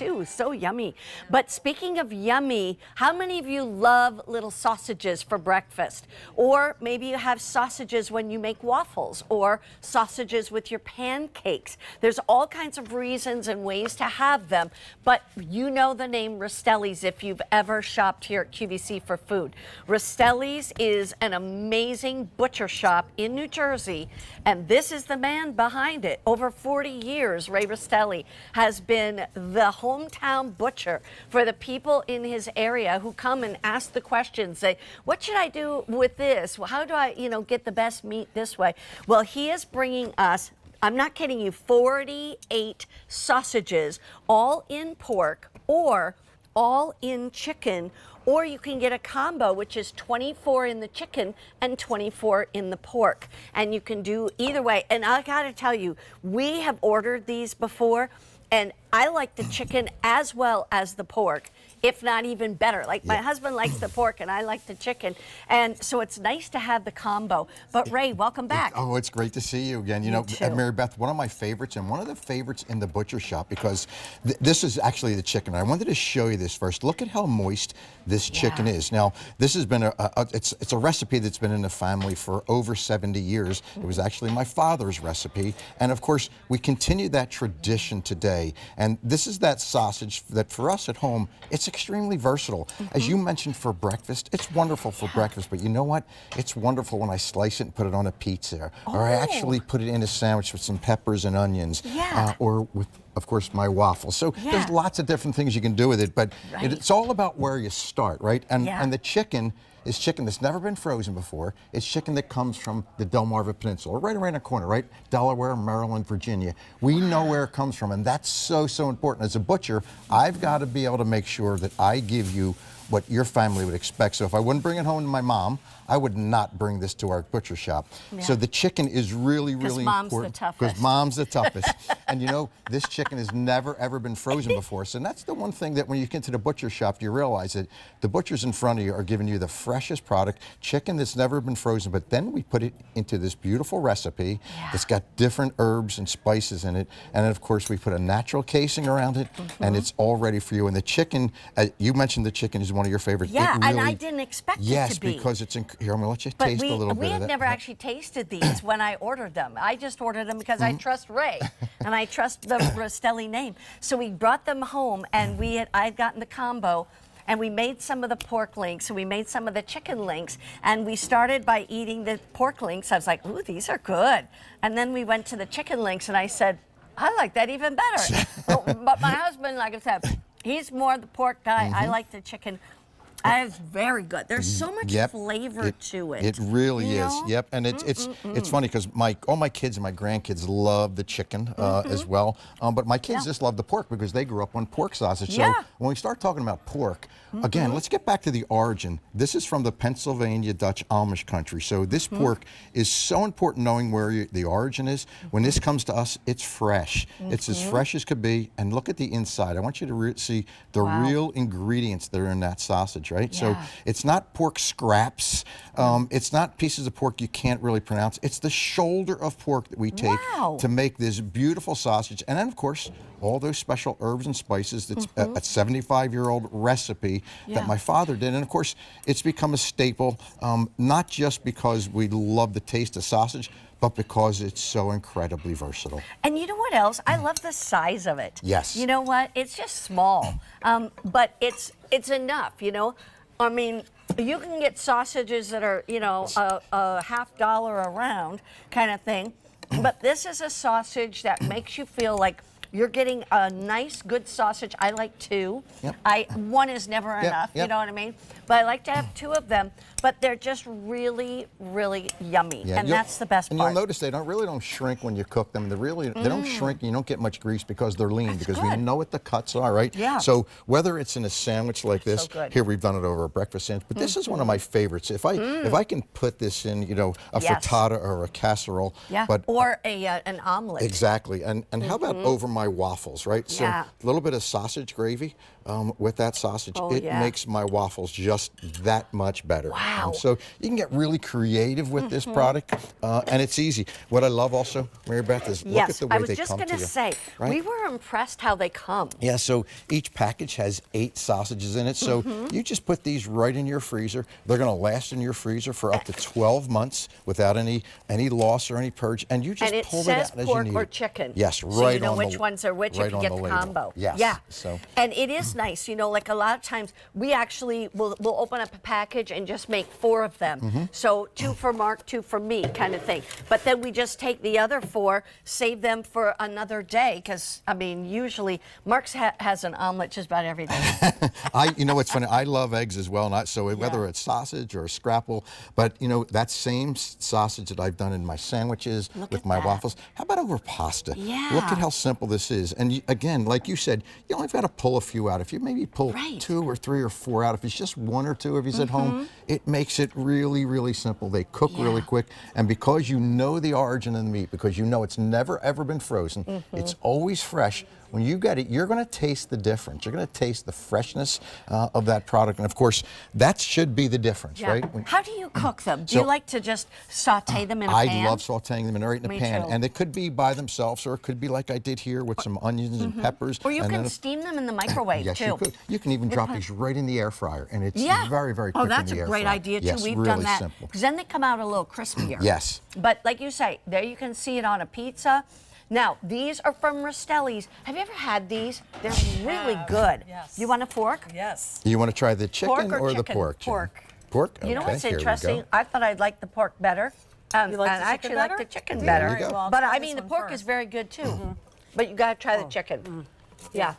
too. So yummy. But speaking of yummy, how many of you love little sausages for breakfast? Or maybe you have sausages when you make waffles, or sausages with your pancakes. There's all kinds of reasons and ways to have them, but you know the name Rastelli's if you've ever shopped here at QVC for food. Rastelli's is an amazing butcher shop in New Jersey, and this is the man behind it. Over 40 years, Ray Rastelli has been the hometown butcher for the people in his area who come and ask the questions, say, what should I do with this? Well, how do I, get the best meat this way? Well, he is bringing us, I'm not kidding you, 48 sausages, all in pork or all in chicken, or you can get a combo, which is 24 in the chicken and 24 in the pork. And you can do either way. And I gotta tell you, we have ordered these before, and I like the chicken as well as the pork, if not even better. Like my husband likes the pork and I like the chicken. And so it's nice to have the combo. But Ray, welcome back. Oh, it's great to see you again. Mary Beth, one of my favorites, and one of the favorites in the butcher shop, because this is actually the chicken. I wanted to show you this first. Look at how moist this chicken is. Now, this has been it's a recipe that's been in the family for over 70 years. It was actually my father's recipe. And of course, we continue that tradition today. And this is that sausage that for us at home, it's extremely versatile. As you mentioned, for breakfast, it's wonderful for breakfast, but you know what? It's wonderful when I slice it and put it on a pizza, or I actually put it in a sandwich with some peppers and onions, or with, of course, my waffles. So there's lots of different things you can do with it, but it's all about where you start, right? And the chicken is chicken that's never been frozen before. It's chicken that comes from the Delmarva Peninsula, right around the corner, right? Delaware, Maryland, Virginia. We know where it comes from, and that's so, so important. As a butcher, I've got to be able to make sure that I give you what your family would expect. So if I wouldn't bring it home to my mom, I would not bring this to our butcher shop. So the chicken is really, really important. Because mom's the toughest. And this chicken has never, ever been frozen before. So that's the one thing that when you get to the butcher shop, you realize that the butchers in front of you are giving you the freshest product, chicken that's never been frozen, but then we put it into this beautiful recipe that's got different herbs and spices in it. And then, of course, we put a natural casing around it, and it's all ready for you. And the chicken, you mentioned the chicken is one of your favorites. Yeah, and I didn't expect it to be. Yes, because it's here, I'm going to let you taste a little bit of it. We had never actually tasted these when I ordered them. I just ordered them because I trust Ray and I trust the Rastelli name. So we brought them home, and I had gotten the combo, and we made some of the pork links, and we made some of the chicken links, and we started by eating the pork links. I was like, ooh, these are good. And then we went to the chicken links, and I said, I like that even better. But my husband, like I said, he's more the pork guy. I like the chicken. That is very good. There's so much flavor to it. It really is. Yep. And it's funny because all my kids and my grandkids love the chicken as well. But my kids just love the pork because they grew up on pork sausage. So when we start talking about pork, again, let's get back to the origin. This is from the Pennsylvania Dutch Amish country. So this pork is so important, knowing where the origin is. When this comes to us, it's fresh. It's as fresh as could be. And look at the inside. I want you to see the real ingredients that are in that sausage. Right? So it's not pork scraps. It's not pieces of pork you can't really pronounce. It's the shoulder of pork that we take to make this beautiful sausage. And then, of course, all those special herbs and spices. That's a 75-year-old recipe that my father did. And, of course, it's become a staple, not just because we love the taste of sausage, but because it's so incredibly versatile. And you know what else? I love the size of it. Yes. You know what? It's just small, but it's enough, I mean, you can get sausages that are, a $50 a round kind of thing, but this is a sausage that makes you feel like you're getting a nice, good sausage. I like two. One is never enough, you know what I mean? But I like to have two of them, but they're just really, really yummy, and that's the best part. And you'll notice they really don't shrink when you cook them. They don't shrink, and you don't get much grease because they're lean, because we know what the cuts are, right? So whether it's in a sandwich like this, here we've done it over a breakfast sandwich, but this is one of my favorites. If I can put this in, a frittata or a casserole, or an omelet. Exactly, and how about over my waffles, right? So a little bit of sausage gravy with that sausage, it yeah. makes my waffles just that much better. Wow. And so you can get really creative with this product, and it's easy. What I love also, Mary Beth, is look at the way they come to you. Yes, I was just going to say, right? we were impressed how they come. Yeah, so each package has 8 sausages in it. So you just put these right in your freezer. They're going to last in your freezer for up to 12 months without any loss or any purge. And you just pull it out as you need. And it says pork or chicken. Yes, right on so you know which ones are which right if you on get the the label. combo. Yes. Yeah. So. And it is nice, you know, like a lot of times we actually will open up a package and just make 4 of them. So 2 for Mark, 2 for me kind of thing. But then we just take the other 4, save them for another day because, I mean, usually Mark's has an omelet just about every day. You know what's funny? I love eggs as well, so whether it's sausage or a scrapple, but you know that same sausage that I've done in my sandwiches with my waffles. How about over pasta? Yeah. Look at how simple this is. And again, like you said, you only got to pull a few out. If you maybe pull 2 or 3 or 4 out, if it's just 1 or 2 of you at home, it makes it really, really simple. They cook really quick, and because you know the origin of the meat, because you know it's never ever been frozen, it's always fresh. When you get it, you're going to taste the difference. You're going to taste the freshness of that product. And of course, that should be the difference, right? How do you cook them? Do you like to just saute them in a pan? I love sauteing them right in a pan. Too. And they could be by themselves, or it could be like I did here with some onions and peppers. Or you can steam them in the microwave, yes, too. you could. You can even drop these right in the air fryer. And it's very, very quick Oh, in the that's air a great fryer. idea, too. Yes, We've really done that. simple. Because then they come out a little crispier. Yes. But like you say, there you can see it on a pizza. Now, these are from Rastelli's. Have you ever had these? They're really good. Yes. You want a fork? Yes. You want to try the chicken Pork or the chicken? pork? Pork. Pork? You know Okay, what's here we interesting? go. I thought I'd like the pork better. You like and the I chicken actually better? like the chicken There better. you go. Well, I'll But try I this mean, the one pork first. is very good too. But you got to try the chicken. Yeah.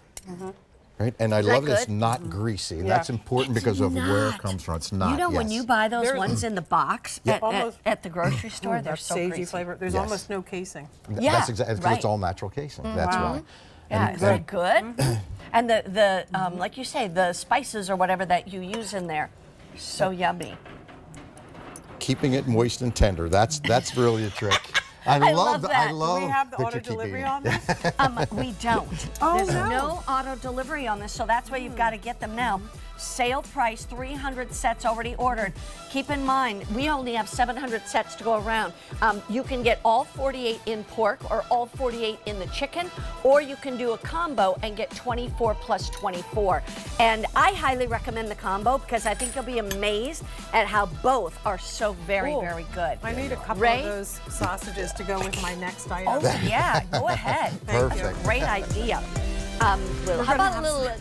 Right? And I that love that it's good? not greasy. And that's important because of where it comes from. It's not. You know, when you buy those There's- ones in the box at the grocery store, they're That so sagey greasy. flavor. There's Yes. almost no casing. Yeah, That's exactly because right. it's all natural casing. That's why. Yeah, And is that good? And the like you say, the spices or whatever that you use in there, so yummy. keeping it moist and tender. That's really a trick. I love that. I Do we love Do we have the that auto you're keeping delivery it. on this? We don't. Oh, There's no. no auto delivery on this, so that's why you've got to get them now. Sale price, 300 sets already ordered. Keep in mind, we only have 700 sets to go around. You can get all 48 in pork or all 48 in the chicken, or you can do a combo and get 24 plus 24. And I highly recommend the combo because I think you'll be amazed at how both are so very, Ooh. very good. I need a couple Ray? of those sausages to go with my next item. Oh, yeah, go ahead. Perfect. Great idea. How gonna about a have little...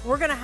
We're going to